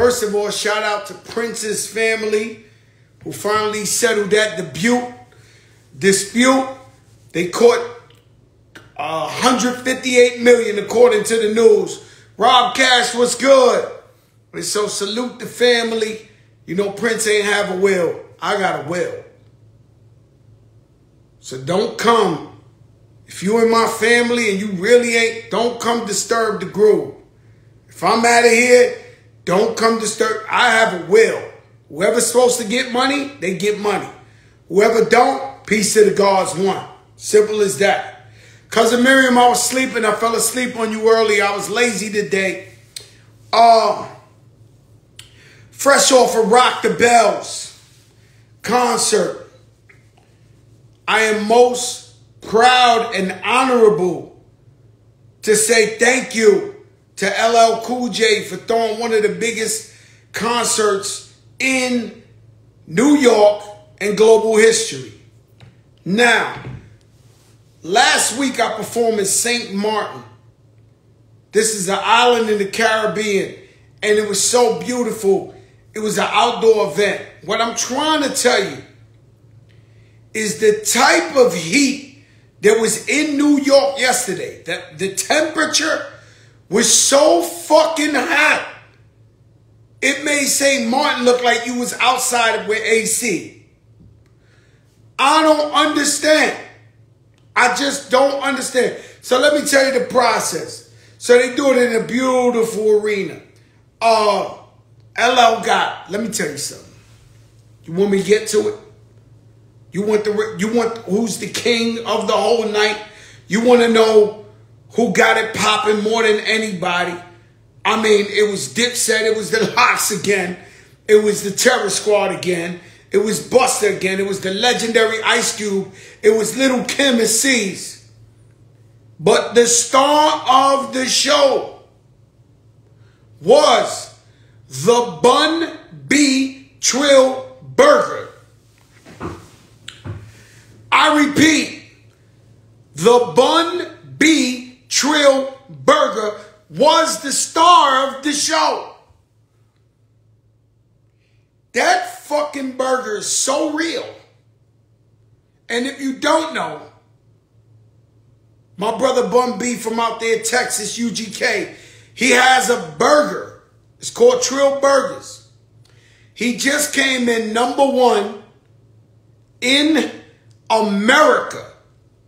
First of all, shout out to Prince's family who finally settled that dispute. They caught 158 million according to the news. Rob Cash was good. And so salute the family. You know Prince ain't have a will. I got a will. So don't come. If you in my family and you really ain't, don't come disturb the groove. If I'm out of here, don't come disturb. I have a will. Whoever's supposed to get money, they get money. Whoever don't, peace to the gods one. Simple as that. Cousin Miriam, I was sleeping. I fell asleep on you early. I was lazy today. Fresh off of Rock the Bells concert. I am most proud and honorable to say thank you to LL Cool J for throwing one of the biggest concerts in New York and global history. Now, last week I performed in St. Martin. This is an island in the Caribbean, and it was so beautiful. It was an outdoor event. What I'm trying to tell you is the type of heat that was in New York yesterday. That the temperature was so fucking hot. It made St. Martin look like you was outside with AC. I don't understand. I just don't understand. So let me tell you the process. So they do it in a beautiful arena. LL Gotti. Let me tell you something. You want me to get to it? You want who's the king of the whole night? You want to know who got it popping more than anybody? I mean, it was Dipset, it was the Lox again, it was the Terror Squad again, it was Busta again, it was the legendary Ice Cube, it was Little Kim and C's. But the star of the show was the Bun B Trill Burger. I repeat, the Bun B Trill Burger was the star of the show. That fucking burger is so real. And if you don't know, my brother Bun B from out there, Texas, UGK, he has a burger. It's called Trill Burgers. He just came in #1 in America.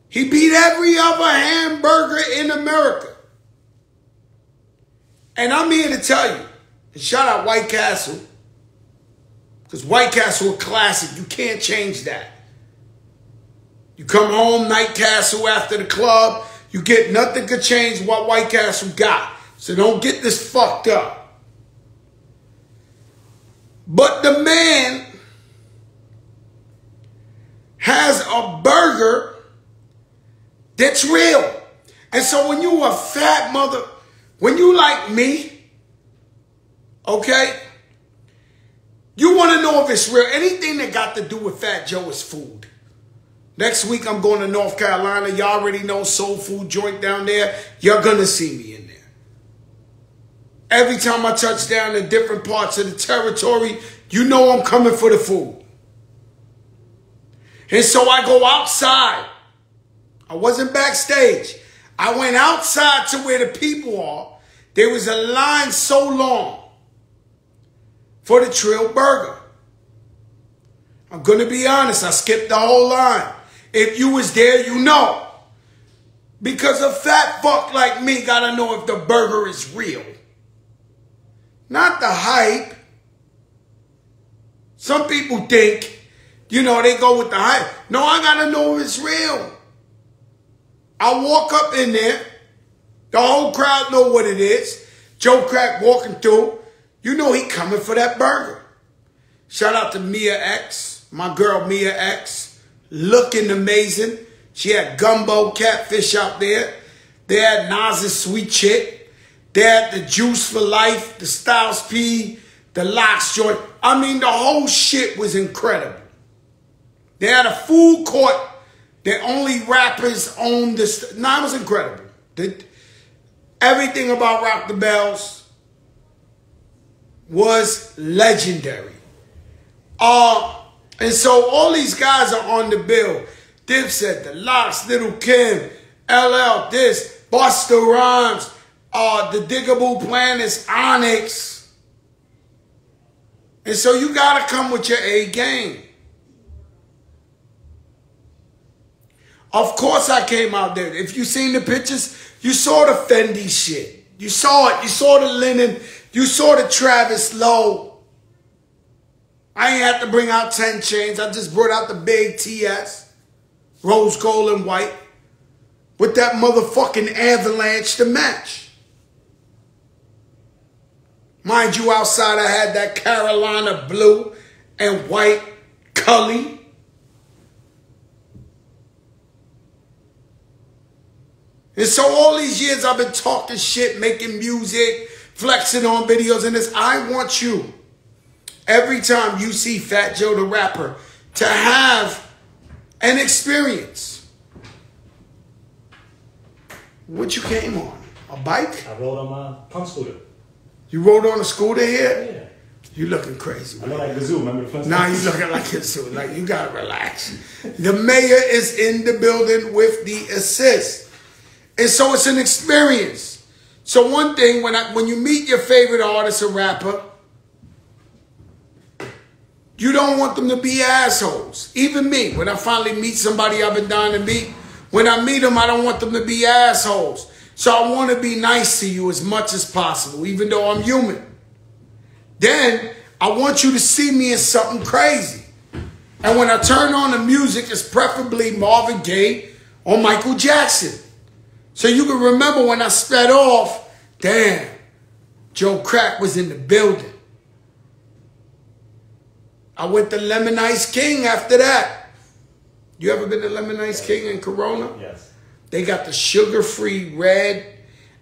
He beat every other hamburger in America. And I'm here to tell you, and shout out White Castle, because White Castle a classic. You can't change that. You come home, Night Castle after the club, you get nothing could change what White Castle got. So don't get this fucked up. But the man has a burger that's real. And so when you a fat mother, when you like me, okay, you want to know if it's real. Anything that got to do with Fat Joe is food. Next week I'm going to North Carolina. Y'all already know soul food joint down there. You're going to see me in there. Every time I touch down in different parts of the territory, you know I'm coming for the food. And so I go outside. I wasn't backstage. I went outside to where the people are. There was a line so long for the Trill Burger. I'm going to be honest. I skipped the whole line. If you was there, you know. Because a fat fuck like me got to know if the burger is real. Not the hype. Some people think, you know, they go with the hype. No, I got to know if it's real. I walk up in there. The whole crowd know what it is. Joe Crack walking through. You know he coming for that burger. Shout out to Mia X. My girl Mia X. Looking amazing. She had Gumbo Catfish out there. They had Nas's Sweet Chick. They had the Juice for Life. The Styles P. The Lox joint. I mean, the whole shit was incredible. They had a food court that only rappers owned this. Nah, it was incredible. Everything about Rock the Bells was legendary. And so all these guys are on the bill. Dipset, The Lox, Little Kim, LL, this, Busta Rhymes, the Diggable Planets, Onyx. And so you gotta come with your A game. Of course I came out there. If you seen the pictures, you saw the Fendi shit. You saw it. You saw the linen. You saw the Travis Lowe. I ain't had to bring out 10 chains. I just brought out the big TS. Rose gold and white. With that motherfucking avalanche to match. Mind you, outside I had that Carolina blue and white Cully. And so all these years I've been talking shit, making music, flexing on videos and this. I want you, every time you see Fat Joe the rapper, to have an experience. What you came on? A bike? I rode on my punk scooter. You rode on a scooter here? Yeah. You looking crazy. I look like Gazoo, remember the Flintstones? Now you looking like Gazoo. Like, you gotta relax. The mayor is in the building with the assist. And so it's an experience. So one thing, when you meet your favorite artist or rapper, you don't want them to be assholes. Even me, when I finally meet somebody I've been dying to meet, when I meet them, I don't want them to be assholes. So I want to be nice to you as much as possible, even though I'm human. Then I want you to see me as something crazy. And when I turn on the music, it's preferably Marvin Gaye or Michael Jackson. So you can remember when I sped off, damn, Joe Crack was in the building. I went to Lemon Ice King after that. You ever been to Lemon Ice King in Corona? Yes. They got the sugar-free red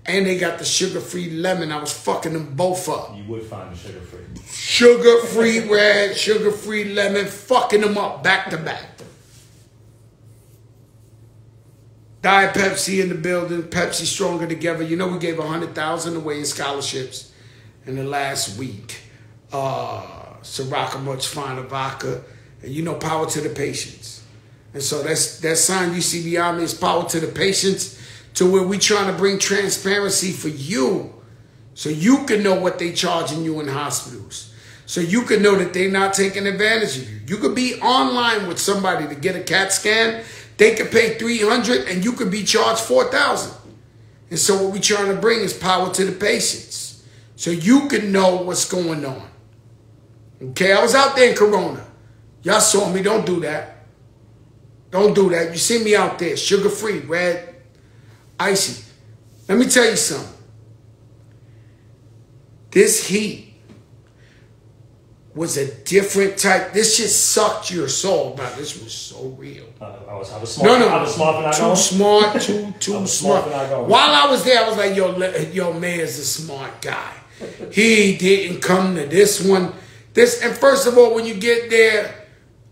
and they got the sugar-free lemon. I was fucking them both up. You would find the sugar-free. Sugar-free red, sugar-free lemon, fucking them up back to back. Diet Pepsi in the building, Pepsi Stronger Together. You know we gave 100,000 away in scholarships in the last week. Sriracha Much Finer Vodka. And you know, power to the patients. And so that sign you see behind me is power to the patients, to where we trying to bring transparency for you. So you can know what they charging you in hospitals. So you can know that they're not taking advantage of you. You could be online with somebody to get a CAT scan. They could pay $300 and you could be charged $4,000. And so what we trying to bring is power to the patients. So you can know what's going on. Okay, I was out there in Corona. Y'all saw me, don't do that. Don't do that. You see me out there, sugar-free, red, icy. Let me tell you something. This heat was a different type. This shit sucked your soul. Now, this was so real. I was smart. I was smart when I go. Too smart. While I was there, I was like, yo, Mayor's a smart guy. He didn't come to this one. And first of all, when you get there,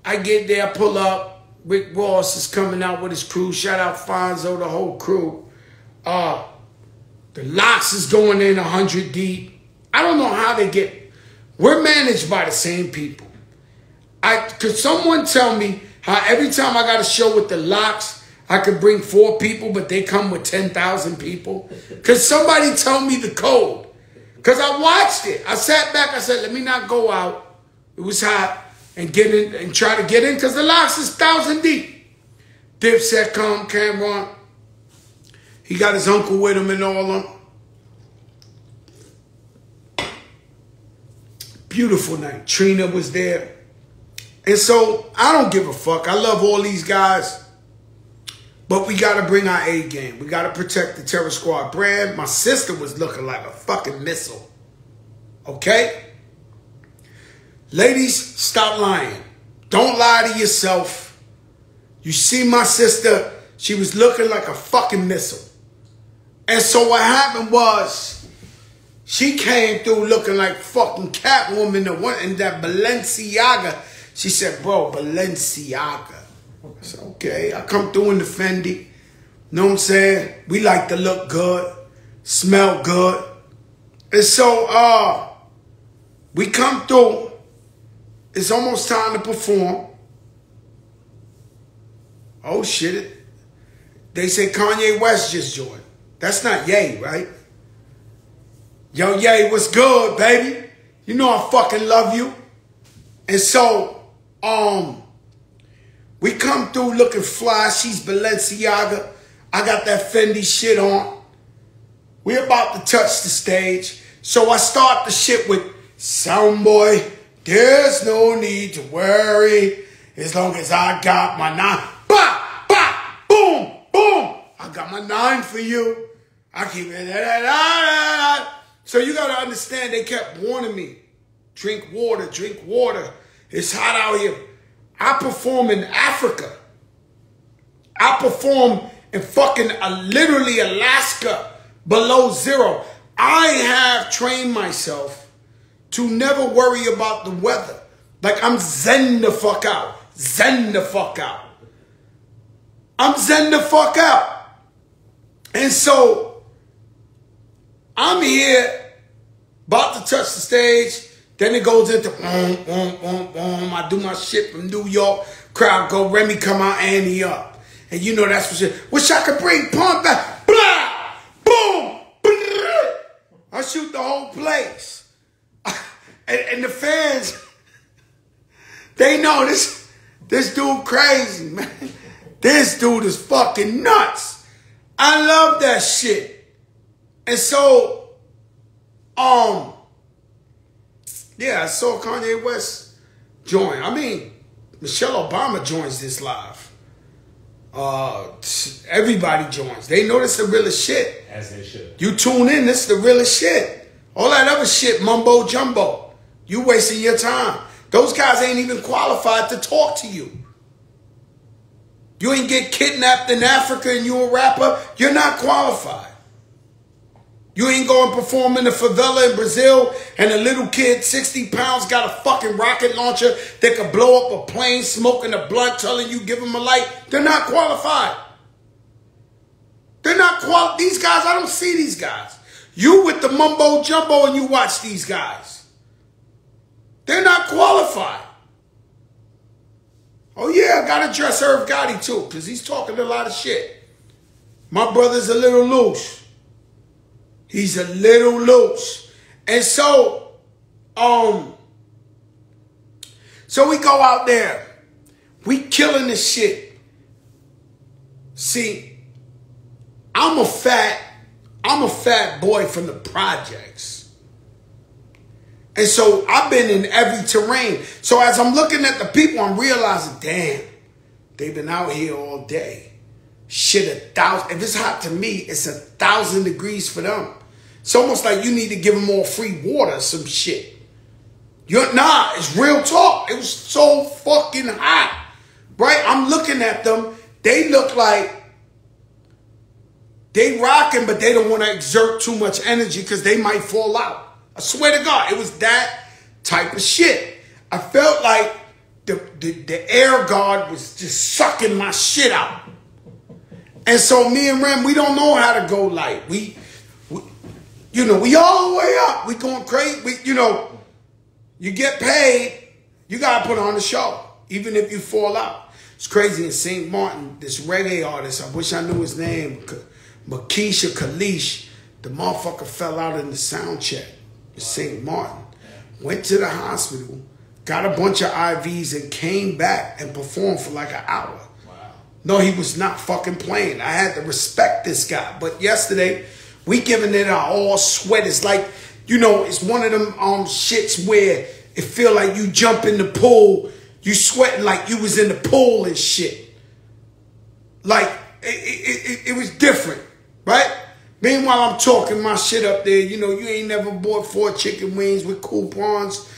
I get there, pull up. Rick Ross is coming out with his crew. Shout out Fonzo, the whole crew. The Lox is going in 100 deep. I don't know how they get. We're managed by the same people. Could someone tell me how every time I got a show with the Lox, I could bring 4 people, but they come with 10,000 people? Could somebody tell me the code? Because I watched it. I sat back. I said, let me not go out. It was hot. And get in and try to get in, because the Lox is 1,000 deep. Dipset come, Cameron. He got his uncle with him and all of them. Beautiful night. Trina was there. And so I don't give a fuck. I love all these guys. But we got to bring our A game. We got to protect the Terror Squad brand. My sister was looking like a fucking missile. Okay? Ladies, stop lying. Don't lie to yourself. You see my sister, she was looking like a fucking missile. And so what happened was, she came through looking like fucking Catwoman in that Balenciaga. She said, bro, Balenciaga. I said, okay. I come through in the Fendi. Know what I'm saying? We like to look good, smell good. And so, We come through. It's almost time to perform. Oh shit. They say Kanye West just joined. That's not Ye, right? Yo, Ye, what's good, baby? You know I fucking love you. And so, we come through looking fly. She's Balenciaga. I got that Fendi shit on. We're about to touch the stage. So I start the shit with Soundboy. There's no need to worry as long as I got my 9. Bah, bah, boom, boom. I got my 9 for you. I keep it. So you got to understand, they kept warning me. Drink water, drink water. It's hot out here. I perform in Africa. I perform in fucking literally Alaska below zero. I have trained myself to never worry about the weather. Like I'm zen the fuck out. Zen the fuck out. I'm zen the fuck out. And so I'm here, about to touch the stage. Then it goes into I do my shit from New York. Crowd go, Remy come out, Annie up. And you know that's what shit. Wish I could bring Pump back. Blah! Boom! Blah! I shoot the whole place. And the fans, they know this dude crazy, man. This dude is fucking nuts. I love that shit. And so, yeah, I saw Kanye West join. I mean, Michelle Obama joins this live. Everybody joins. They know this the realest shit. As they should. You tune in, this the realest shit. All that other shit, mumbo jumbo. You wasting your time. Those guys ain't even qualified to talk to you. You ain't get kidnapped in Africa and you a rapper. You're not qualified. You ain't going to perform in the favela in Brazil and a little kid, 60 pounds, got a fucking rocket launcher that could blow up a plane, smoking a blunt, telling you give them a light. They're not qualified. They're not qualified. These guys, I don't see these guys. You with the mumbo jumbo and you watch these guys. They're not qualified. Oh yeah, I gotta address Irv Gotti too, because he's talking a lot of shit. My brother's a little loose. He's a little loose. And so, so we go out there. We killing this shit. See, I'm a fat boy from the projects. And so I've been in every terrain. So as I'm looking at the people, I'm realizing, damn, they've been out here all day. Shit, 1,000. If it's hot to me, it's 1,000 degrees for them. It's almost like you need to give them all free water, some shit. Nah, it's real talk. It was so fucking hot, right? I'm looking at them. They look like they rocking, but they don't want to exert too much energy because they might fall out. I swear to God, it was that type of shit. I felt like the air guard was just sucking my shit out. And so me and Rem, we don't know how to go light. We all the way up. We going crazy. You get paid, you got to put on the show, even if you fall out. It's crazy in St. Martin, this reggae artist, I wish I knew his name, Makisha Kalish, the motherfucker fell out in the sound check. St. Martin, went to the hospital, got a bunch of IVs and came back and performed for like an hour. Wow. No, he was not fucking playing. I had to respect this guy. But yesterday, we giving it our all sweat. It's like, it's one of them shits where it feel like you jump in the pool, you sweating like you was in the pool and shit. Like, it was different, right? Meanwhile, I'm talking my shit up there. You ain't never bought 4 chicken wings with coupons.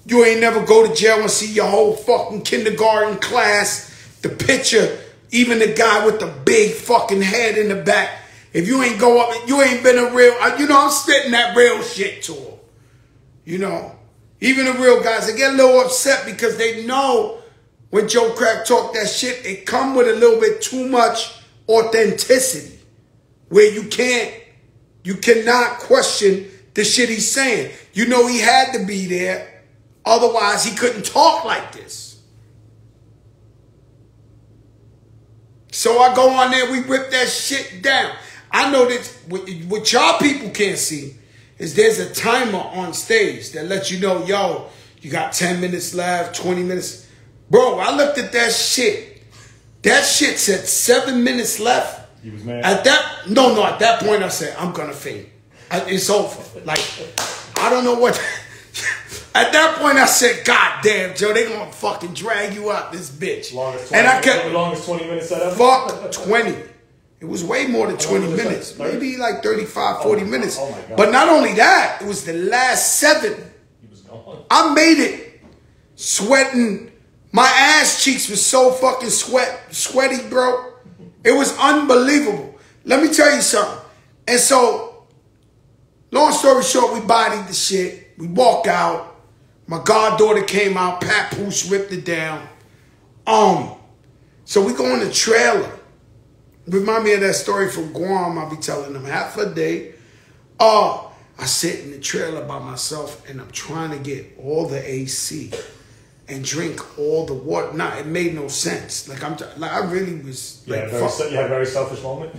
You ain't never go to jail and see your whole fucking kindergarten class. The picture, even the guy with the big fucking head in the back. If you ain't go up, you ain't been a real, I'm spitting that real shit to them. Even the real guys, they get a little upset because they know when Joe Crack talk that shit, it come with a little bit too much authenticity. Where you cannot question the shit he's saying. You know he had to be there. Otherwise, he couldn't talk like this. So I go on there, we rip that shit down. I know that what y'all people can't see is there's a timer on stage that lets you know, yo, you got 10 minutes left, 20 minutes. Bro, I looked at that shit. That shit said 7 minutes left. You was mad? At that point I said, I'm gonna fade. It's over. Like, I don't know what. At that point I said, God damn, Joe, they gonna fucking drag you out this bitch. And I kept the longest 20 minutes that ever? Fuck 20. It was way more than 20 minutes. Maybe like 35, 40 minutes. Oh my God. But not only that, it was the last 7. He was gone. I made it sweating. My ass cheeks was so fucking sweaty, bro. It was unbelievable. Let me tell you something. And so, long story short, we bodied the shit. We walk out. My goddaughter came out. Papoose ripped it down. So we go in the trailer. Remind me of that story from Guam. I'll be telling them half a day. I sit in the trailer by myself and I'm trying to get all the AC and drink all the water. Nah, it made no sense. Like I really was like, you had a very selfish moment.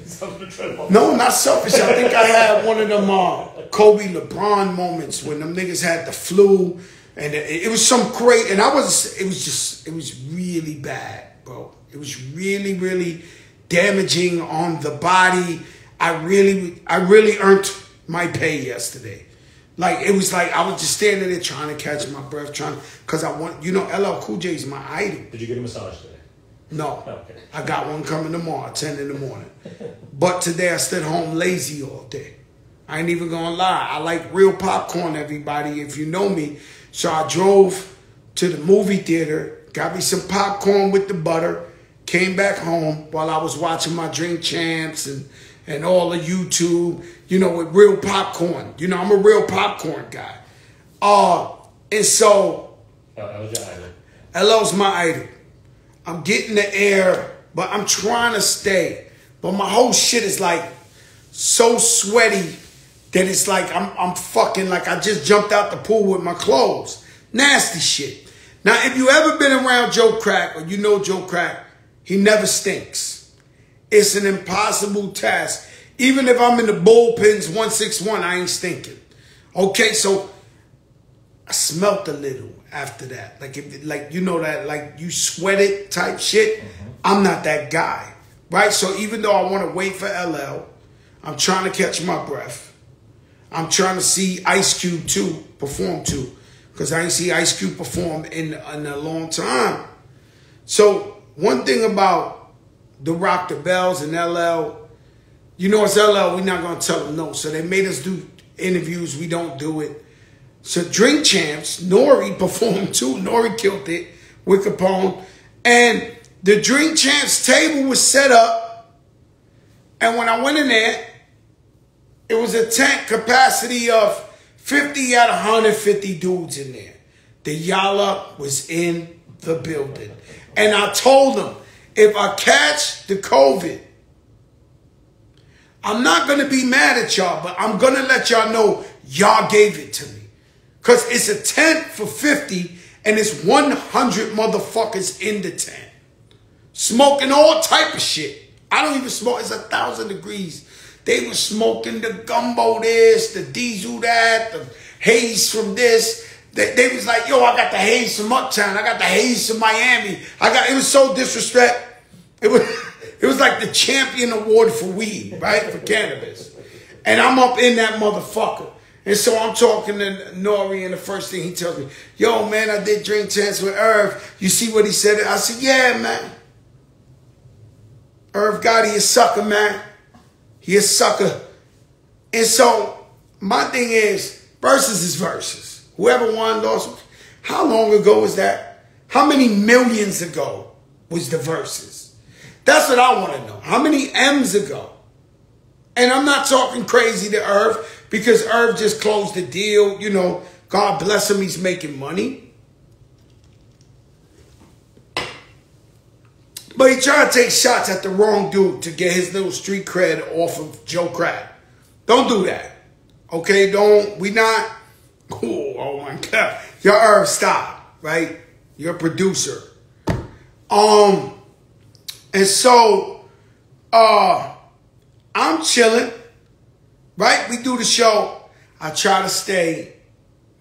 No, not selfish. I think I had one of them Kobe LeBron moments when them niggas had the flu and it was some great. And it was really bad, bro. It was really, really damaging on the body. I really earned my pay yesterday. Like, it was like, I was just standing there trying to catch my breath, because I want, LL Cool J is my idol. Did you get a massage today? No. Okay. I got one coming tomorrow, 10 in the morning. But today I stayed home lazy all day. I ain't even gonna lie. I like real popcorn, everybody, if you know me. So I drove to the movie theater, got me some popcorn with the butter, came back home while I was watching my Drink Champs and all of YouTube, with real popcorn. I'm a real popcorn guy. And so, LL's my idol. I'm getting the air, but I'm trying to stay. But my whole shit is like so sweaty that it's like I'm fucking like I just jumped out the pool with my clothes. Nasty shit. Now, if you ever been around Joe Crack or you know Joe Crack, he never stinks. It's an impossible task. Even if I'm in the bullpens 161, I ain't stinking. Okay, so I smelt a little after that. Like you sweat it type shit. Mm-hmm. I'm not that guy. Right? So even though I want to wait for LL, I'm trying to catch my breath. I'm trying to see Ice Cube too, perform too. Because I ain't see Ice Cube perform in a long time. So one thing about the Rock the Bells and LL, it's LL, we're not going to tell them no. So they made us do interviews. We don't do it. So Drink Champs, Nori performed too. Nori killed it with Capone. And the Drink Champs table was set up. And when I went in there, it was a tent capacity of 50 out of 150 dudes in there. The Yala was in the building. And I told them, if I catch the COVID, I'm not going to be mad at y'all, but I'm going to let y'all know y'all gave it to me. Because it's a tent for 50 and it's 100 motherfuckers in the tent. Smoking all type of shit. I don't even smoke. It's 1,000 degrees. They were smoking the gumbo this, the diesel that, the haze from this. They was like, yo, I got the haze from Uptown. I got the haze from Miami. It was so disrespect. It was like the champion award for weed, right? For cannabis. And I'm up in that motherfucker. And so I'm talking to Nori, and the first thing he tells me, yo, man, I did Drink Champs with Irv. You see what he said? I said, yeah, man. Irv Gotti, a sucker, man. He a sucker. And so my thing is, versus is versus. Whoever won, lost. How long ago was that? How many millions ago was the versus? That's what I want to know. How many M's ago? And I'm not talking crazy to Irv, because Irv just closed the deal. God bless him, he's making money. But he tried to take shots at the wrong dude to get his little street cred off of Joe Crack. Don't do that. Okay, we not, oh my God. Your Irv, stop, right? You're a producer. And so, I'm chilling, right? We do the show. I try to stay.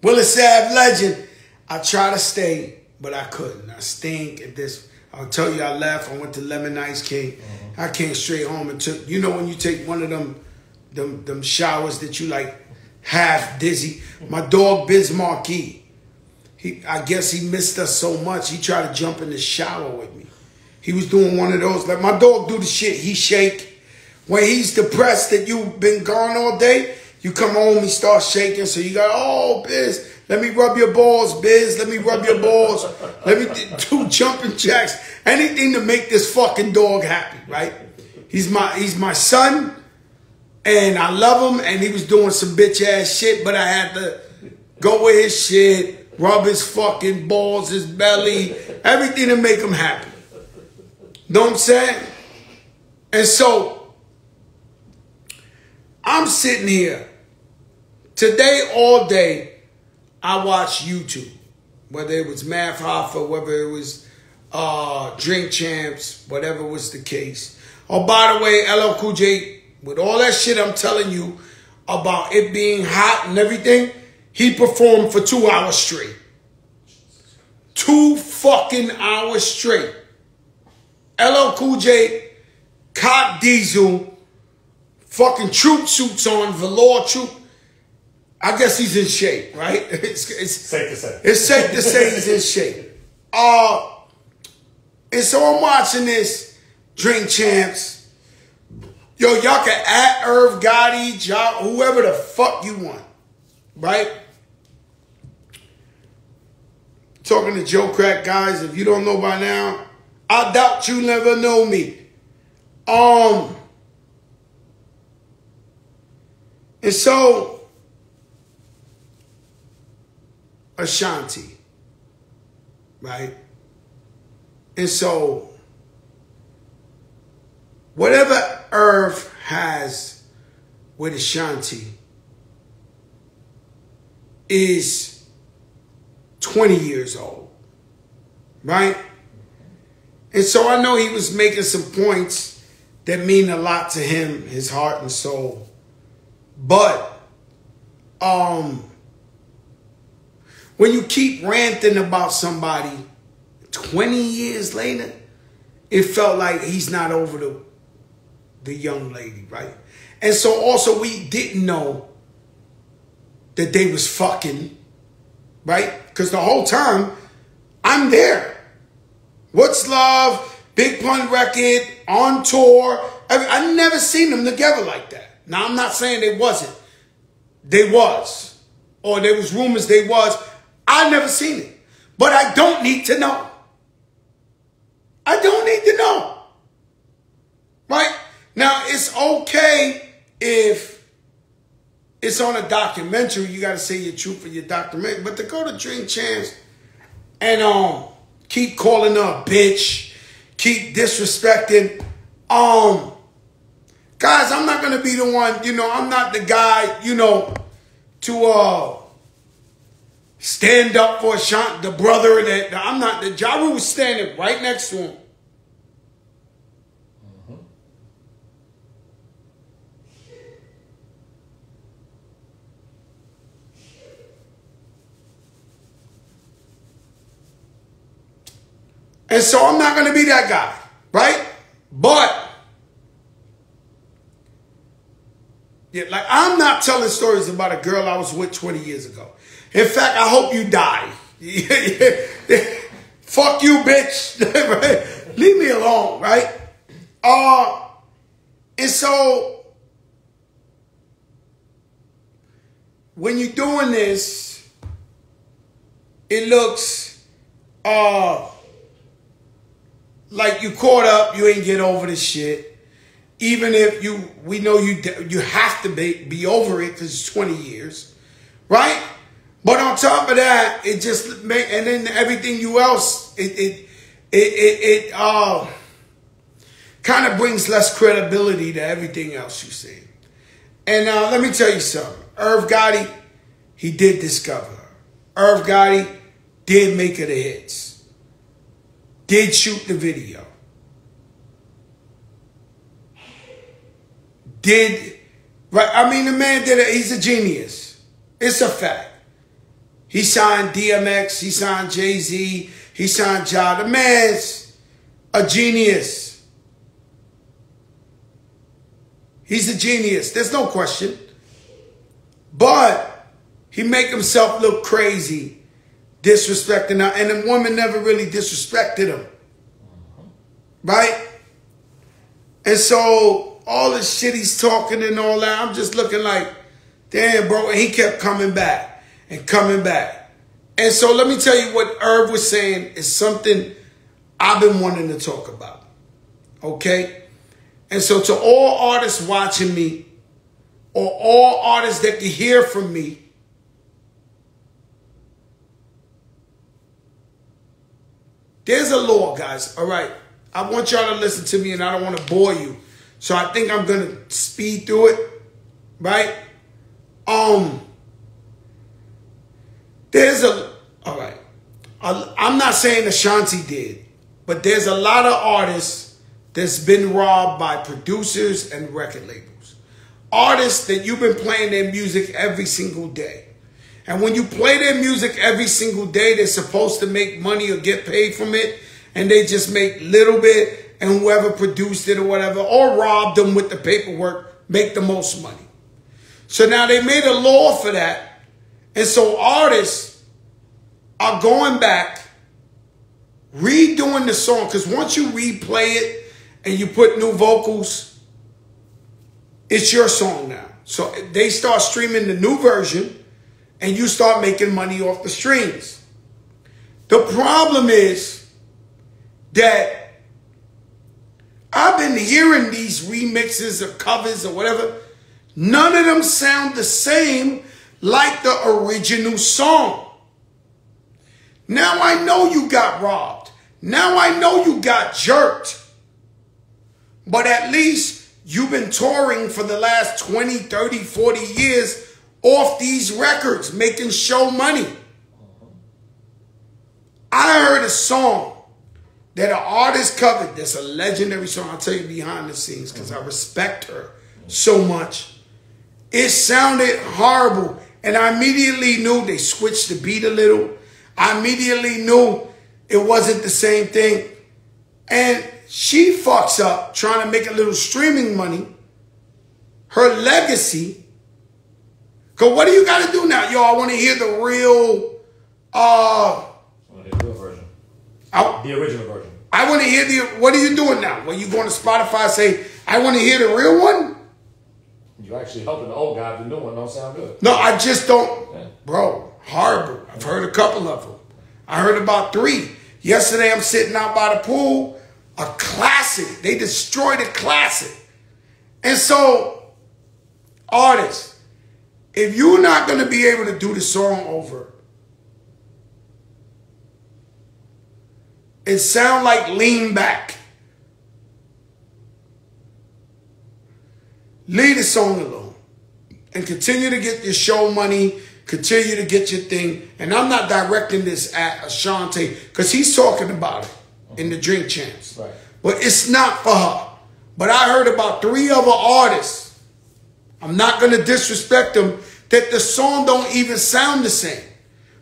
Willis Ave legend. I try to stay, but I couldn't. I stink at this. I'll tell you I left. I went to Lemon Ice King. I came straight home and took, you know when you take one of them showers that you like half dizzy. My dog Biz Marquis, I guess he missed us so much, he tried to jump in the shower with me. He was doing one of those, like my dog do the shit, he shake. When he's depressed that you've been gone all day, you come home, he starts shaking, so you go, oh, Biz, let me rub your balls, Biz, let me rub your balls. Let me do jumping jacks, anything to make this fucking dog happy, right? He's my son, and I love him, and he was doing some bitch ass shit, but I had to go with his shit, rub his fucking balls, his belly, everything to make him happy. Know what I'm saying? And so, I'm sitting here. Today, all day, I watched YouTube. Whether it was Math Hoffa, whether it was Drink Champs, whatever was the case. Oh, by the way, LL Cool J, with all that shit I'm telling you about it being hot and everything, he performed for 2 hours straight. 2 fucking hours straight. LL Cool J, cop diesel, fucking troop suits on, velour troop. I guess he's in shape, right? It's safe to say. It's safe to say he's in shape. And so I'm watching this Drink Champs. Yo, y'all can at Irv Gotti, whoever the fuck you want, right? Talking to Joe Crack guys, if you don't know by now, I doubt you never know me. And so, Ashanti, right? And so, whatever Irv has with Ashanti is 20 years old, right? And so I know he was making some points that mean a lot to him, his heart and soul. But when you keep ranting about somebody 20 years later, it felt like he's not over the young lady, right? And so also we didn't know that they was fucking, right? Because the whole time, I'm there. What's Love, Big Pun Record, on tour. I never seen them together like that. Now, I'm not saying they wasn't. They was. Or there was rumors they was. I never seen it. But I don't need to know. I don't need to know. Right? Now, it's okay if it's on a documentary. You got to say your truth for your documentary. But to go to Drink Champs and keep calling her a bitch, keep disrespecting, guys, I'm not going to be the one, I'm not the guy, to stand up for Ashanti, the brother that, I'm not, the Ja Rule was standing right next to him. And so I'm not going to be that guy, right? But, yeah, like I'm not telling stories about a girl I was with 20 years ago. In fact, I hope you die. Fuck you, bitch. Leave me alone, right? And so, when you're doing this, it looks, like you caught up, you ain't get over the shit. Even if we know you have to be over it because it's 20 years, right? But on top of that, it just and then everything else, it kind of brings less credibility to everything else you see. And let me tell you something. Irv Gotti, he did discover her. Irv Gotti did make her the hits. Did shoot the video. Right? I mean, the man did it. He's a genius. It's a fact. He signed DMX. He signed Jay-Z. He signed Ja. The man's a genius. He's a genius. There's no question. But he make himself look crazy, disrespecting her. And the woman never really disrespected him. Right? And so all the shit he's talking and all that, I'm just looking like, damn, bro. And he kept coming back and coming back. And so let me tell you what Irv was saying is something I've been wanting to talk about. Okay? And so to all artists watching me, or all artists that can hear from me, there's a law, guys. All right. I want y'all to listen to me, and I don't want to bore you. So I think I'm going to speed through it. Right? All right. I'm not saying Ashanti did, but there's a lot of artists that's been robbed by producers and record labels. Artists that you've been playing their music every single day. And when you play their music every single day, they're supposed to make money or get paid from it. And they just make little bit, and whoever produced it or whatever, or robbed them with the paperwork, make the most money. So now they made a law for that. And so artists are going back, redoing the song. Because once you replay it and you put new vocals, it's your song now. So they start streaming the new version, and you start making money off the streams. The problem is that I've been hearing these remixes or covers or whatever. None of them sound the same like the original song. Now I know you got robbed. Now I know you got jerked. But at least you've been touring for the last 20, 30, 40 years off these records, making show money. I heard a song that an artist covered. That's a legendary song. I'll tell you behind the scenes because I respect her so much. It sounded horrible. And I immediately knew they switched the beat a little. I immediately knew it wasn't the same thing. And she fucks up trying to make a little streaming money. Her legacy. Because what do you got to do now? Yo, I want to hear the real... the real version. The original version. I want to hear the... What are you doing now? When you go to Spotify and say, I want to hear the real one? You're actually helping the old guy. The new one don't sound good. No, I just don't... Yeah. Bro, horrible. I've heard a couple of them. I heard about 3. Yesterday, I'm sitting out by the pool. A classic. They destroyed a classic. And so, artists, if you're not going to be able to do the song over, it sounds like Lean Back. Leave the song alone and continue to get your show money, continue to get your thing. And I'm not directing this at Ashanti because he's talking about it in the Drink Champs. Right. But it's not for her. But I heard about 3 other artists, I'm not going to disrespect them, that the song don't even sound the same.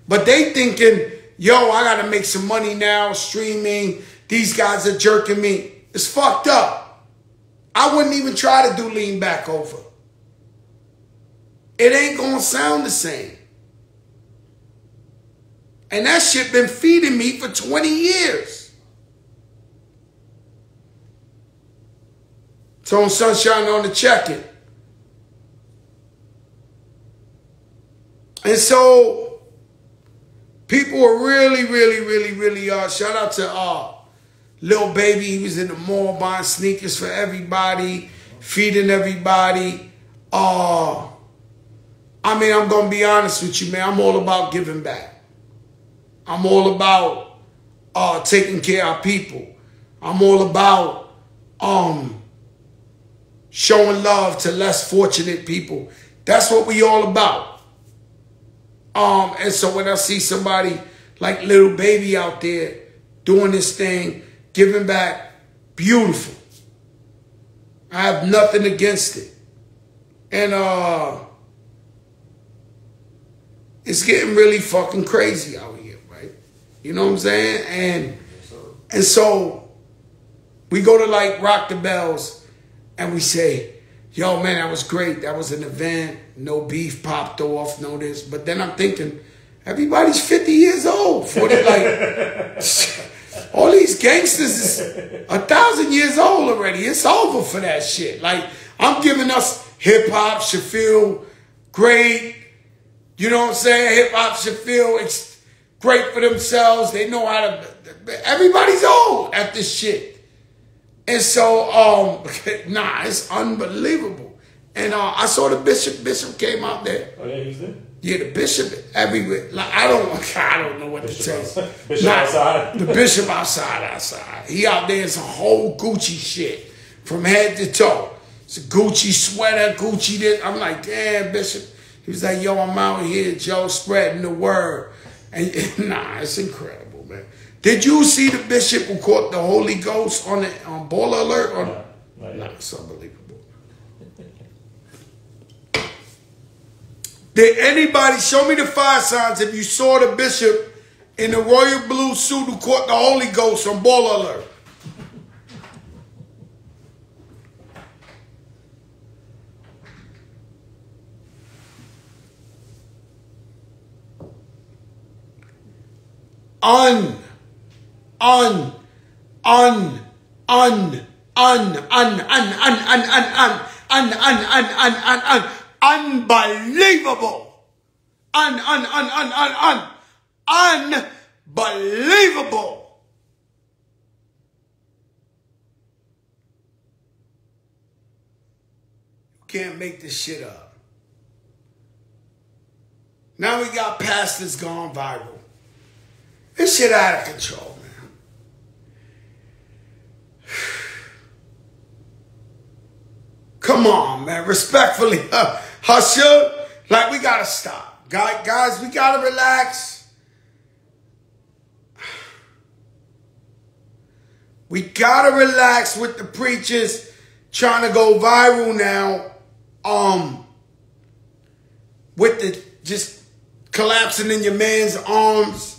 But they thinking, yo, I got to make some money now, streaming. These guys are jerking me. It's fucked up. I wouldn't even try to do Lean Back over. It ain't going to sound the same. And that shit been feeding me for 20 years. Tone Sunshine on the check-in. And so people were really, shout out to Lil Baby. He was in the mall buying sneakers for everybody, feeding everybody. I mean, I'm going to be honest with you, man. I'm all about giving back. I'm all about taking care of people. I'm all about showing love to less fortunate people. That's what we all about. And so when I see somebody like Little Baby out there doing this thing, giving back, beautiful. I have nothing against it. And it's getting really fucking crazy out here, right? You know what I'm saying? And so we go to like Rock the Bells and we say, yo, man, that was great. That was an event. No beef popped off, no this. But then I'm thinking, everybody's 50 years old. 40, like, all these gangsters is 1,000 years old already. It's over for that shit. Like, I'm giving us hip-hop should feel great. You know what I'm saying? Hip-hop should feel it's great for themselves. They know how to... Everybody's old at this shit. And so, nah, it's unbelievable. And I saw the bishop. Bishop came out there. Oh, yeah, he's there? Yeah, the bishop everywhere. Like, I don't know what to say. Bishop outside? The bishop outside. He out there in some whole Gucci shit from head to toe. It's a Gucci sweater, Gucci this. I'm like, damn, Bishop. He was like, yo, I'm out here, Joe, spreading the word. And nah, it's incredible, man. Did you see the bishop who caught the Holy Ghost on Baller Alert? Or? Nah, it's unbelievable. Did anybody show me the fire signs if you saw the bishop in the royal blue suit who caught the Holy Ghost on Baller Alert? Unbelievable. Unbelievable. You can't make this shit up. Now we got pastors gone viral. This shit out of control, man. Come on, man. Respectfully, Husher, like, we gotta stop. Guys, we gotta relax. We gotta relax with the preachers trying to go viral now. With the just collapsing in your man's arms.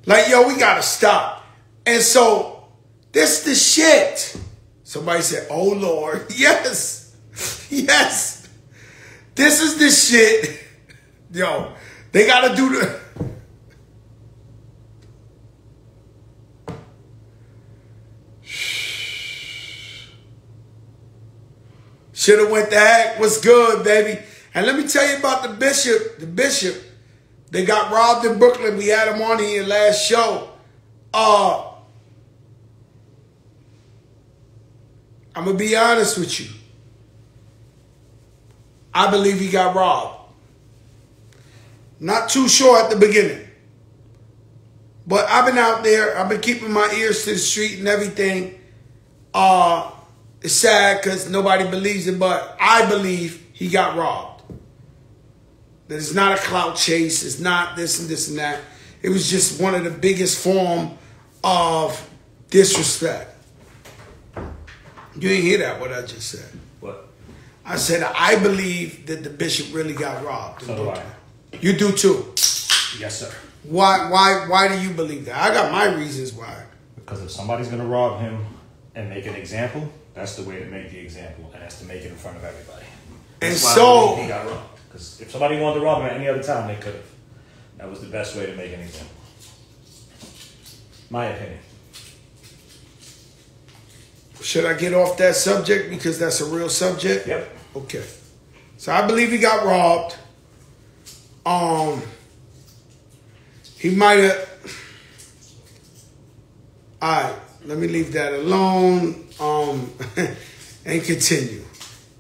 Like, yo, we gotta stop. And so, this the shit. Somebody said, oh, Lord. Yes. Yes. This is the shit. Yo, they gotta do the... Shoulda went to act. What's good, baby? And let me tell you about the bishop. The bishop. They got robbed in Brooklyn. We had him on here last show. I'm going to be honest with you. I believe he got robbed. Not too sure at the beginning. But I've been out there. I've been keeping my ears to the street and everything. It's sad because nobody believes it, but I believe he got robbed. That it's not a clout chase. It's not this and this and that. It was just one of the biggest form of disrespect. You didn't hear that, what I just said. What? I said, I believe that the bishop really got robbed. So do I. You do too? Yes, sir. Why do you believe that? I got my reasons why. Because if somebody's going to rob him and make an example, that's the way to make the example. And that's to make it in front of everybody. And that's why so... he got robbed. Because if somebody wanted to rob him at any other time, they could have. That was the best way to make an example. My opinion. Should I get off that subject because that's a real subject? Yep. Okay. So I believe he got robbed. He might have... All right, let me leave that alone and continue.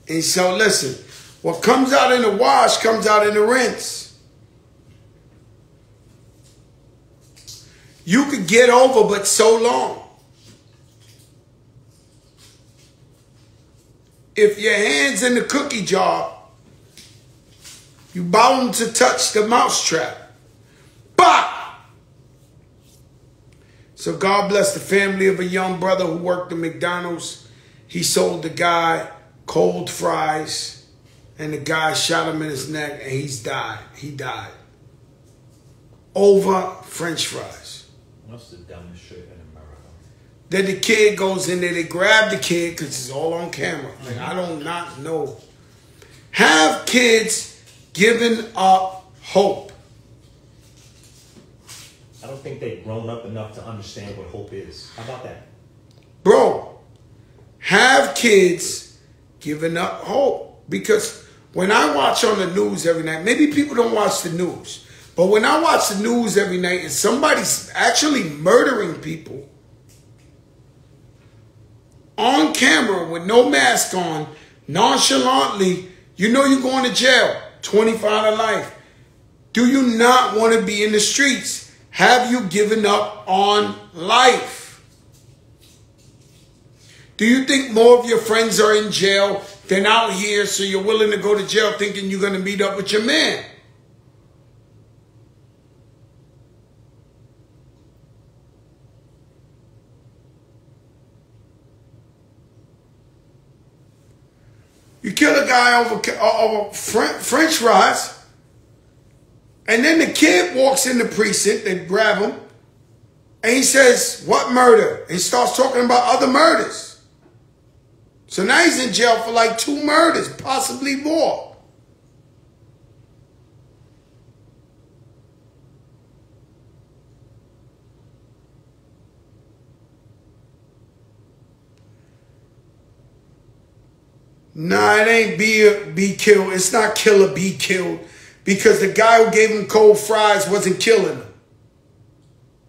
And so listen, what comes out in the wash comes out in the rinse. You could get over, but so long. If your hand's in the cookie jar You bound to touch the mousetrap. Bah! So God bless the family of a young brother who worked at McDonald's. He sold the guy cold fries, and the guy shot him in his neck, and he's died. He died. Over French fries. That's the dumbest shit in America. Then the kid goes in there, they grab the kid, because it's all on camera. Like, I don't not know. Have kids giving up hope. I don't think they've grown up enough to understand what hope is. How about that? Bro, have kids giving up hope. Because when I watch on the news every night, maybe people don't watch the news, but when I watch the news every night and somebody's actually murdering people on camera with no mask on, nonchalantly, you know you're going to jail. 25 to life. Do you not want to be in the streets? Have you given up on life? Do you think more of your friends are in jail than out here, so you're willing to go to jail thinking you're going to meet up with your man? You kill a guy over French fries, and then the kid walks in the precinct, they grab him, and he says, what murder? And he starts talking about other murders. So now he's in jail for like 2 murders, possibly more. Nah, it ain't be killed. It's not kill or be killed. Because the guy who gave him cold fries wasn't killing him.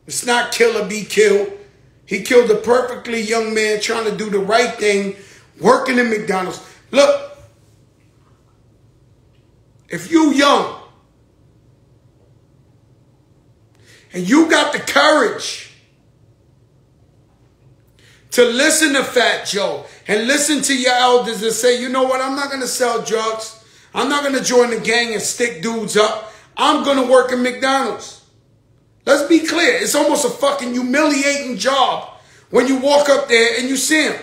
It's not kill or be killed. He killed a perfectly young man trying to do the right thing, working in McDonald's. Look, if you young and you got the courage to listen to Fat Joe and listen to your elders and say, you know what, I'm not going to sell drugs. I'm not going to join the gang and stick dudes up. I'm going to work in McDonald's. Let's be clear. It's almost a fucking humiliating job when you walk up there and you see them.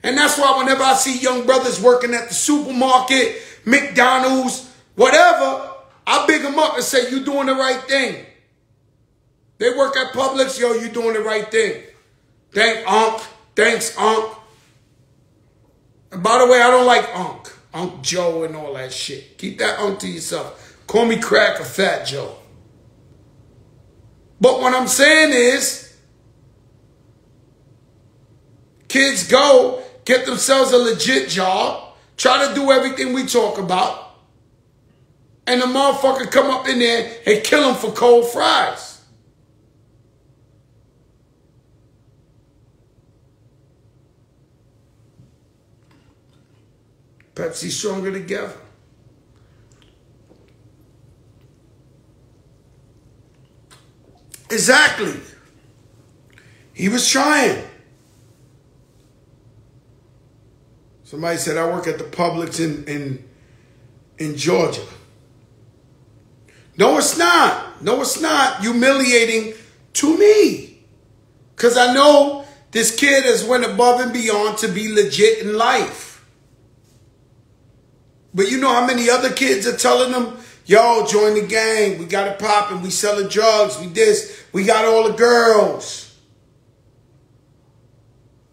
And that's why whenever I see young brothers working at the supermarket, McDonald's, whatever, I big them up and say, you doing the right thing. They work at Publix, yo, you doing the right thing. Thanks, Unc. And by the way, I don't like Unc Joe and all that shit. Keep that Unc to yourself. Call me Crack or Fat Joe. But what I'm saying is, kids go, get themselves a legit job, try to do everything we talk about, and the motherfucker come up in there and kill them for cold fries. Pepsi stronger together. Exactly. He was trying. Somebody said, I work at the Publix in Georgia. No, it's not. No, it's not humiliating to me. Because I know this kid has went above and beyond to be legit in life. But you know how many other kids are telling them, yo, join the gang. We got it popping. We selling drugs. We this. We got all the girls.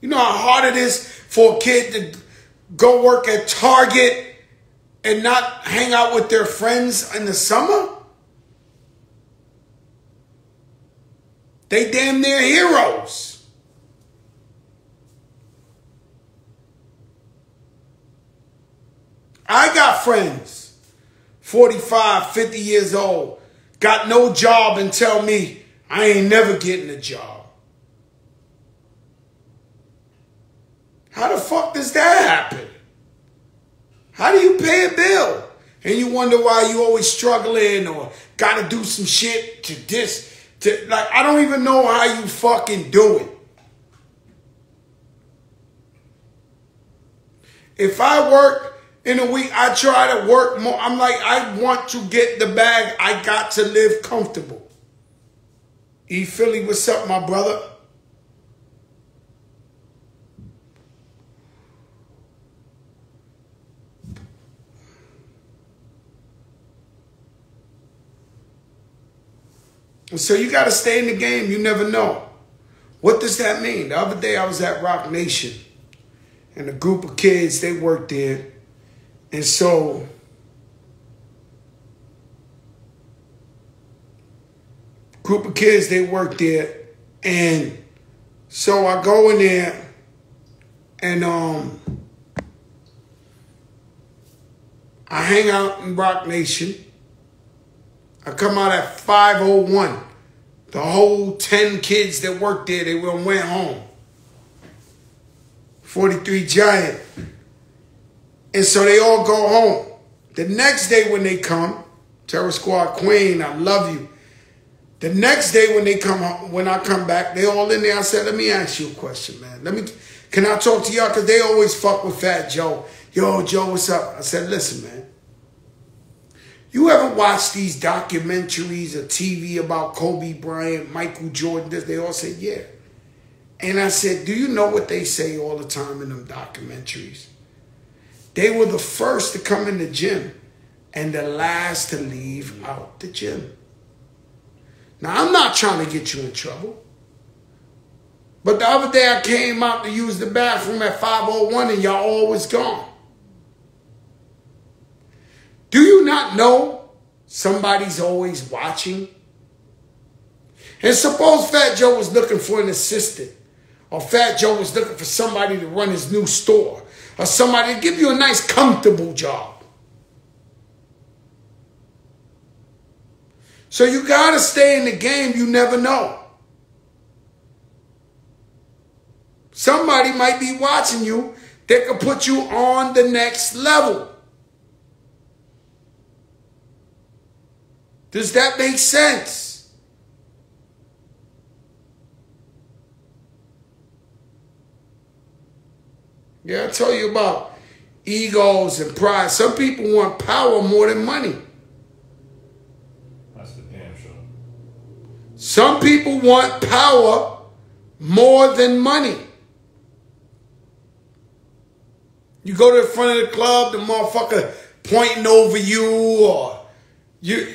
You know how hard it is for a kid to go work at Target and not hang out with their friends in the summer? They damn near heroes. I got friends, 45, 50 years old, got no job and tell me I ain't never getting a job. How the fuck does that happen? How do you pay a bill? And you wonder why you always struggling or got to do some shit to this. Like, I don't even know how you fucking do it. If I work in a week. I try to work more. I'm like, I want to get the bag. I got to live comfortable. E Philly, what's up, my brother? And so you got to stay in the game. You never know. What does that mean? The other day I was at Rock Nation, and a group of kids, they worked there. And so group of kids, they worked there. And so I go in there, and I hang out in Rock Nation. I come out at 5:01. The whole 10 kids that worked there, they went home. 43 Giant. And so they all go home. The next day when they come, Terror Squad Queen, I love you. The next day when they come home, when I come back, they all in there. I said, let me ask you a question, man. Can I talk to y'all? Because they always fuck with Fat Joe. Yo, Joe, what's up? I said, listen, man. You ever watch these documentaries or TV about Kobe Bryant, Michael Jordan? They all say, yeah. And I said, do you know what they say all the time in them documentaries? They were the first to come in the gym and the last to leave out the gym. Now, I'm not trying to get you in trouble. But the other day I came out to use the bathroom at 5:01 and y'all all was gone. Do you not know somebody's always watching? And suppose Fat Joe was looking for an assistant, or Fat Joe was looking for somebody to run his new store, or somebody to give you a nice, comfortable job. So you got to stay in the game. You never know. Somebody might be watching you that could put you on the next level. Does that make sense? Yeah, I tell you about egos and pride. Some people want power more than money. That's the damn sure. Some people want power more than money. You go to the front of the club, the motherfucker pointing over you, or you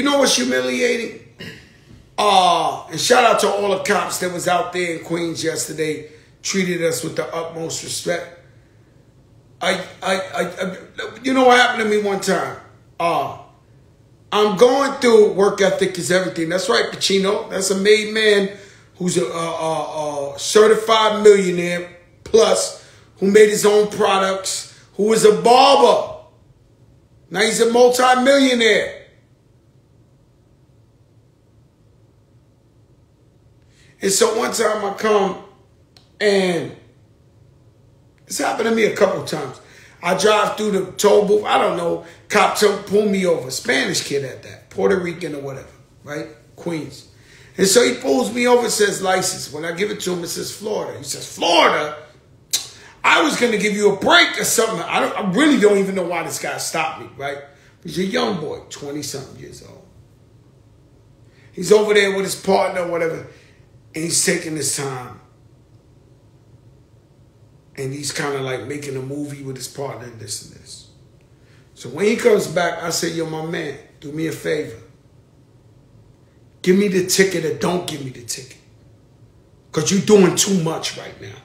know what's humiliating? And shout out to all the cops that was out there in Queens yesterday, treated us with the utmost respect. You know what happened to me one time? I'm going through work ethic is everything. That's right, Pacino. That's a made man who's a certified millionaire plus, who made his own products, who was a barber. Now he's a multi-millionaire. And so one time I come, and it's happened to me a couple times. I drive through the toll booth. I don't know. Cop pull me over. Spanish kid at that. Puerto Rican or whatever. Right? Queens. And so he pulls me over and says license. When I give it to him, it says Florida. He says, Florida? I was going to give you a break or something. I really don't even know why this guy stopped me, right? He's a young boy, 20-something years old. He's over there with his partner or whatever, and he's taking his time. And he's kind of like making a movie with his partner and this and this. So when he comes back, I say, yo, my man, do me a favor. Give me the ticket or don't give me the ticket. Because you're doing too much right now.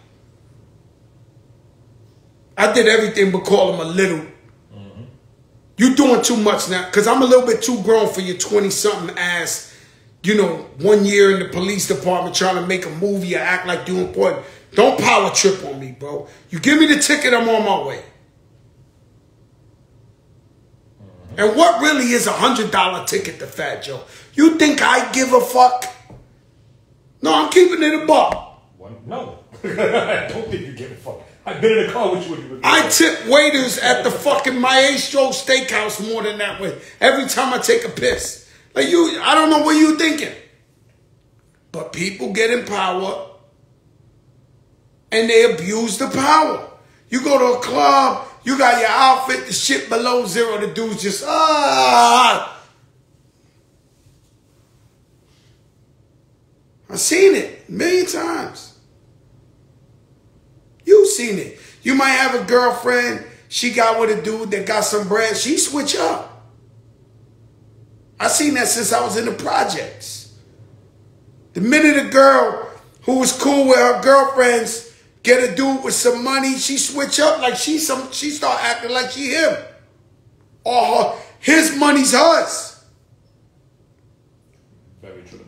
I did everything but call him a little. Mm-hmm. You're doing too much now. Because I'm a little bit too grown for your 20-something ass, 1 year in the police department trying to make a movie or act like you're important. Don't power trip on me, bro. You give me the ticket, I'm on my way. Mm-hmm. And what really is $100 ticket to Fat Joe? You think I give a fuck? No, I'm keeping it a buck. No. I don't think you give a fuck. I've been in a car with you. I tip waiters at the fucking Maestro Steakhouse more than that way. Every time I take a piss. Like I don't know what you're thinking. But people get in power and they abuse the power. You go to a club, you got your outfit, the shit below zero, the dude's just, I've seen it a million times. You've seen it. You might have a girlfriend, she got with a dude that got some bread, she switch up. I seen that since I was in the projects. The minute a girl who was cool with her girlfriends get a dude with some money, she switch up like she start acting like she him. Or his money's hers. Very true.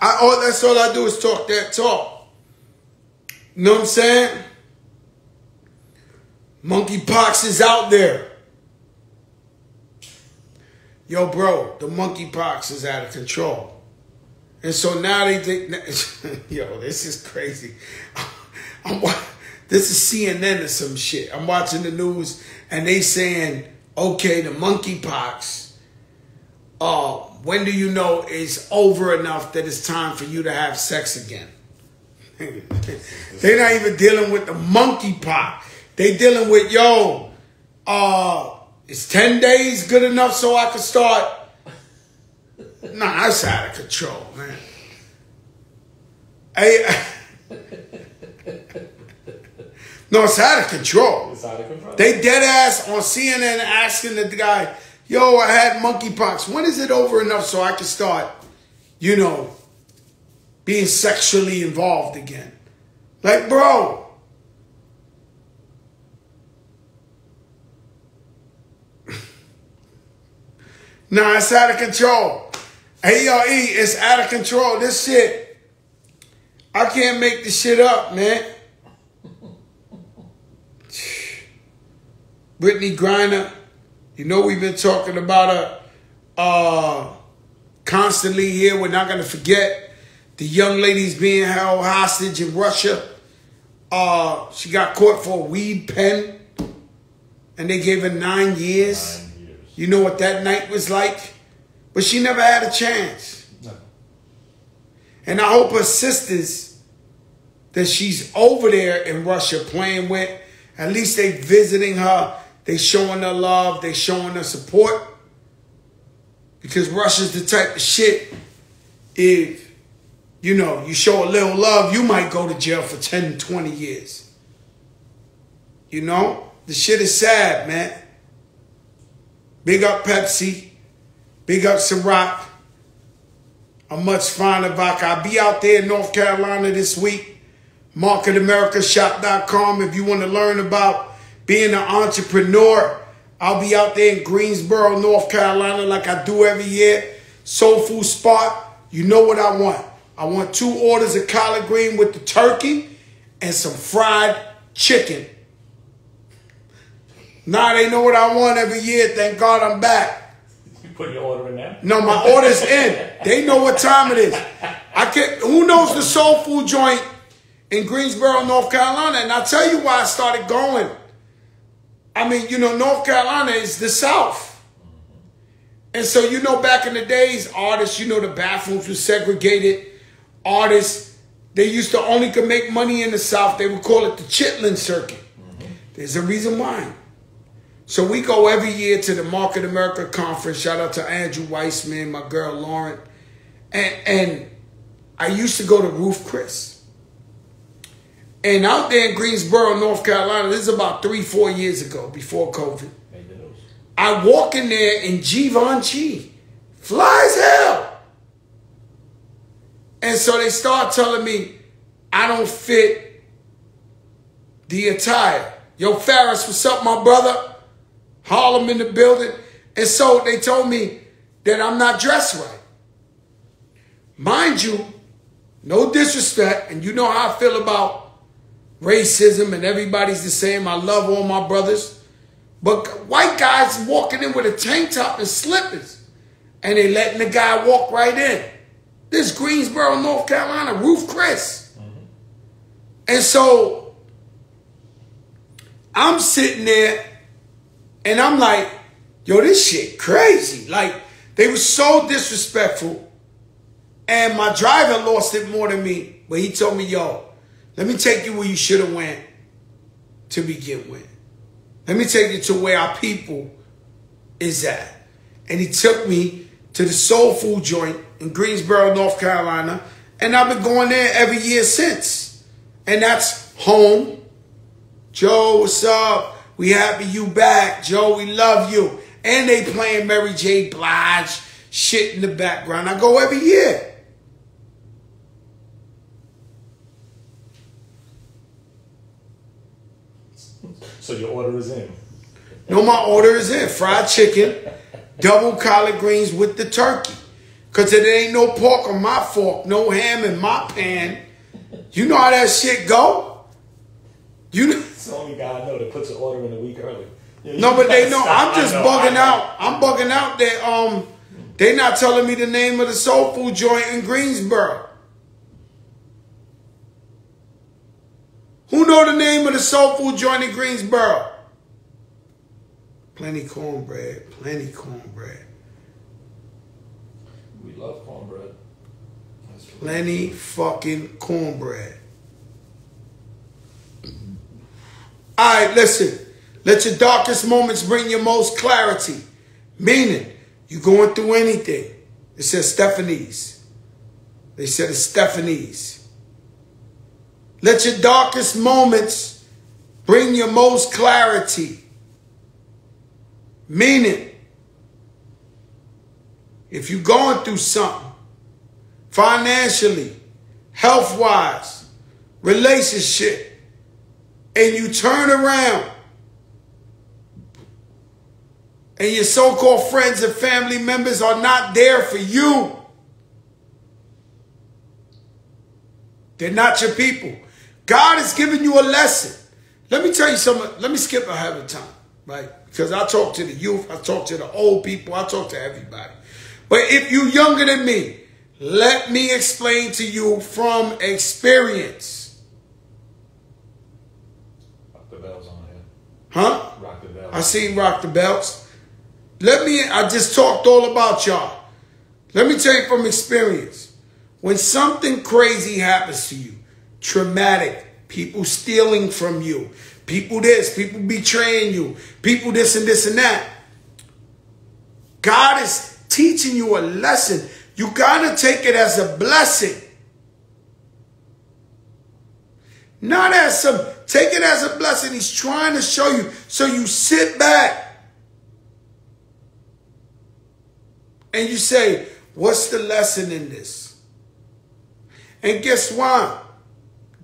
That's all I do is talk that talk. You know what I'm saying? Monkeypox is out there. Yo, bro, the monkeypox is out of control. And so now they think, yo, this is crazy. This is CNN or some shit. I'm watching the news and they saying, okay, the monkeypox, when do you know it's over enough that it's time for you to have sex again? They're not even dealing with the monkeypox. They dealing with, yo, is 10 days good enough so I can start? Nah, that's out of control, man. No, it's out of control. It's out of control. They dead ass on CNN asking the guy, yo, I had monkeypox. When is it over enough so I can start, you know, being sexually involved again? Like, bro. Nah, it's out of control. Hey, yo, E, it's out of control. This shit, I can't make this shit up, man. Brittany Griner, you know we've been talking about her constantly here. We're not going to forget the young ladies being held hostage in Russia. She got caught for a weed pen, and they gave her 9 years. You know what that night was like? But she never had a chance. No. And I hope her sisters that she's over there in Russia playing with, at least they visiting her, they showing her love, they showing her support. Because Russia's the type of shit, if, you know, you show a little love, you might go to jail for 10, 20 years. You know? The shit is sad, man. Big up Pepsi. Big up Ciroc. A much finer vodka. I'll be out there in North Carolina this week. MarketAmericaShop.com. If you want to learn about being an entrepreneur, I'll be out there in Greensboro, North Carolina, like I do every year. Soul Food Spot. You know what I want. I want 2 orders of collard green with the turkey and some fried chicken. Nah, they know what I want every year. Thank God I'm back. You put your order in there? No, my order's in. They know what time it is. I can't. Who knows the soul food joint in Greensboro, North Carolina? And I'll tell you why I started going. I mean, you know, North Carolina is the South. And so, you know, back in the days, artists, you know, the bathrooms were segregated. Artists, they used to only could make money in the South. They would call it the Chitlin Circuit. There's a reason why. So we go every year to the Market America Conference. Shout out to Andrew Weissman, my girl Lauren. And I used to go to Roof Chris. And out there in Greensboro, North Carolina, this is about 3-4 years ago, before COVID. I walk in there in Givenchy. Fly as hell. And so they start telling me I don't fit the attire. Yo, Farris, what's up, my brother? Harlem in the building. And so they told me that I'm not dressed right. Mind you, no disrespect, and you know how I feel about racism and everybody's the same. I love all my brothers. But white guys walking in with a tank top and slippers, and they letting the guy walk right in. This Greensboro, North Carolina, Roof Chris. And so I'm sitting there, and I'm like, Yo, this shit crazy. Like, they were so disrespectful. And my driver lost it more than me. But he told me, yo, let me take you where you should have went to begin with. Let me take you to where our people is at. And he took me to the soul food joint in Greensboro, North Carolina. And I've been going there every year since. And that's home. Joe, what's up? We happy you back. Joe, we love you. And they playing Mary J. Blige shit in the background. I go every year. So your order is in? No, my order is in. Fried chicken, double collard greens with the turkey. Because there ain't no pork on my fork, no ham in my pan. You know how that shit go? You know. It's the only guy I know that puts an order in a week early. No, but they know. I'm just bugging out. I'm bugging out that they not telling me the name of the soul food joint in Greensboro. Who know the name of the soul food joint in Greensboro? Plenty cornbread. Plenty cornbread. We love cornbread. Plenty fucking cornbread. All right, listen. Let your darkest moments bring your most clarity. Meaning, you going through anything. It says Stephanie's. They said it's Stephanie's. Let your darkest moments bring your most clarity. Meaning, if you're going through something, financially, health-wise, relationship, and you turn around, and your so-called friends and family members are not there for you, they're not your people. God is giving you a lesson. Let me tell you something. Let me skip ahead of time, right? Because I talk to the youth, I talk to the old people, I talk to everybody. But if you're younger than me, let me explain to you from experience. Rock the bells on here. Huh? Rock the bells. I seen Rock the Bells. I just talked all about y'all. Let me tell you from experience. When something crazy happens to you, traumatic, people stealing from you, people this, people betraying you, people this and this and that, God is teaching you a lesson. You gotta take it as a blessing. Not as some, take it as a blessing. He's trying to show you. So you sit back and you say, what's the lesson in this? And guess what?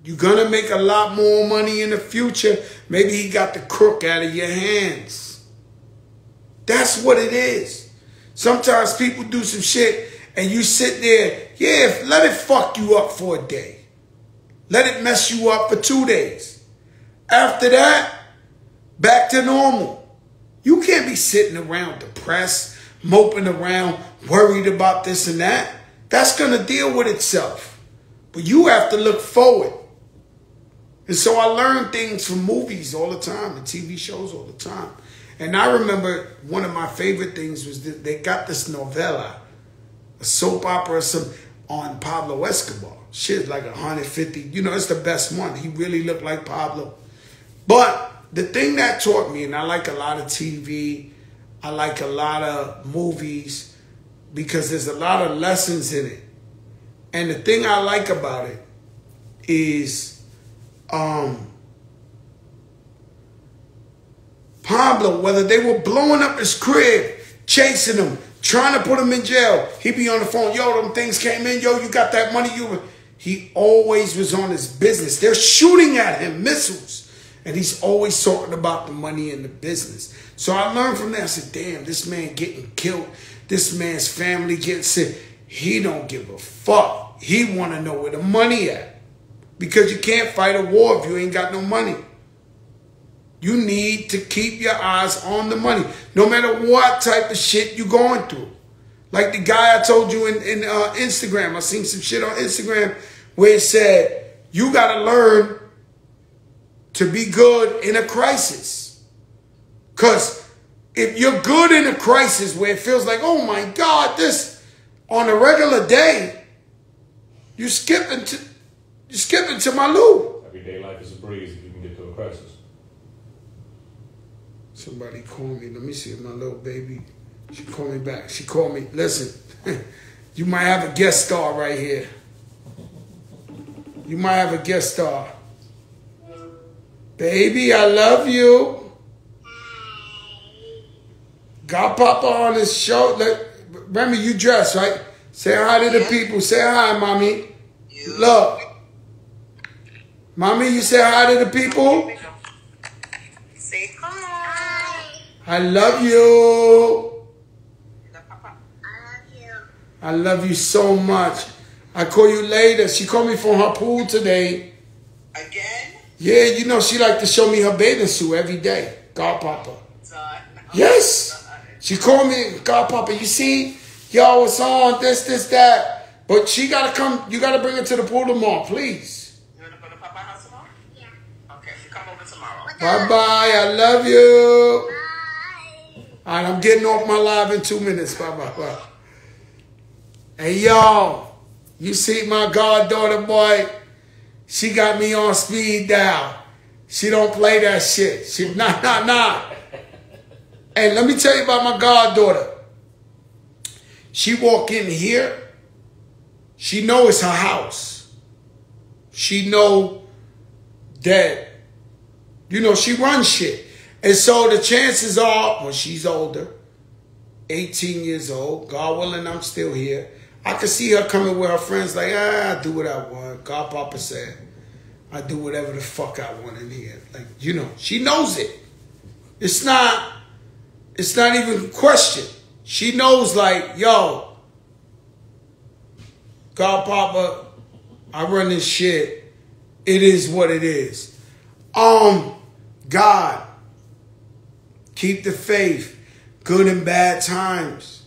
You're going to make a lot more money in the future. Maybe he got the crook out of your hands. That's what it is. Sometimes people do some shit and you sit there. Yeah, let it fuck you up for a day. Let it mess you up for 2 days. After that, back to normal. You can't be sitting around depressed, moping around, worried about this and that. That's going to deal with itself. But you have to look forward. And so I learn things from movies all the time and TV shows all the time. And I remember one of my favorite things was that they got this novella, a soap opera on Pablo Escobar. Shit, like 150. You know, it's the best one. He really looked like Pablo. But the thing that taught me, and I like a lot of TV, I like a lot of movies, because there's a lot of lessons in it. And the thing I like about it is Pablo, whether they were blowing up his crib, chasing him, trying to put him in jail, he'd be on the phone, yo, them things came in, yo, you got that money, he always was on his business. They're shooting at him, missiles, and he's always talking about the money and the business. So I learned from that. I said, damn, this man getting killed, this man's family getting sick, he don't give a fuck. He want to know where the money at. Because you can't fight a war if you ain't got no money. You need to keep your eyes on the money, no matter what type of shit you're going through. Like the guy I told you in Instagram. I seen some shit on Instagram where it said, you got to learn to be good in a crisis. Because if you're good in a crisis where it feels like, oh my God, this on a regular day, you're skipping to my loo. Everyday life is a breeze if you can get to a crisis. Somebody called me. Let me see if my little baby. She called me back. She called me. Listen, you might have a guest star right here. You might have a guest star. Baby, I love you. Got Papa on his show. Remember, you dress, right? Say hi to the people. Say hi, Mommy. Look. Mommy, you say hi to the people? Say hi. I love you. I love you so much. I call you later. She called me from her pool today. Again? Yeah, you know, she like to show me her bathing suit every day. God Papa. Yes. She called me, God Papa, you see, yo, it's on, this, that. But she got to come, you got to bring her to the pool tomorrow, please. You want to go to Papa's house tomorrow? Yeah. Okay, she come over tomorrow. Bye-bye, I love you. Bye. All right, I'm getting off my live in 2 minutes. Bye-bye. Hey, yo, you see my goddaughter, boy? She got me on speed dial. She don't play that shit. She, nah. And let me tell you about my goddaughter. She walk in here. She know it's her house. She know that, you know, she runs shit. And so the chances are, when she's older, 18 years old, God willing, I'm still here. I can see her coming with her friends like, I do what I want. God Papa said, I do whatever the fuck I want in here. Like, you know, she knows it. It's not even a question. She knows like, yo, God Papa, I run this shit. It is what it is. God, keep the faith. Good and bad times.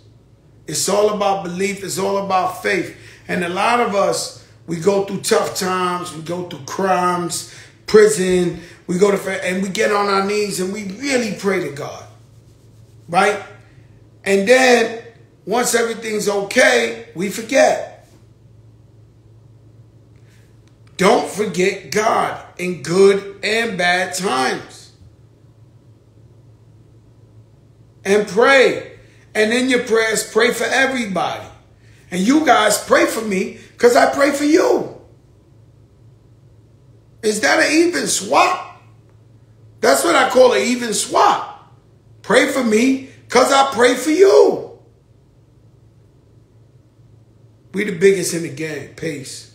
It's all about belief. It's all about faith. And a lot of us, we go through tough times. We go through crimes, prison. We go to, and we get on our knees and we really pray to God. Right? And then, once everything's okay, we forget. Don't forget God in good and bad times. And pray. And in your prayers, pray for everybody. And you guys pray for me because I pray for you. Is that an even swap? That's what I call an even swap. Pray for me because I pray for you. We the biggest in the game. Peace.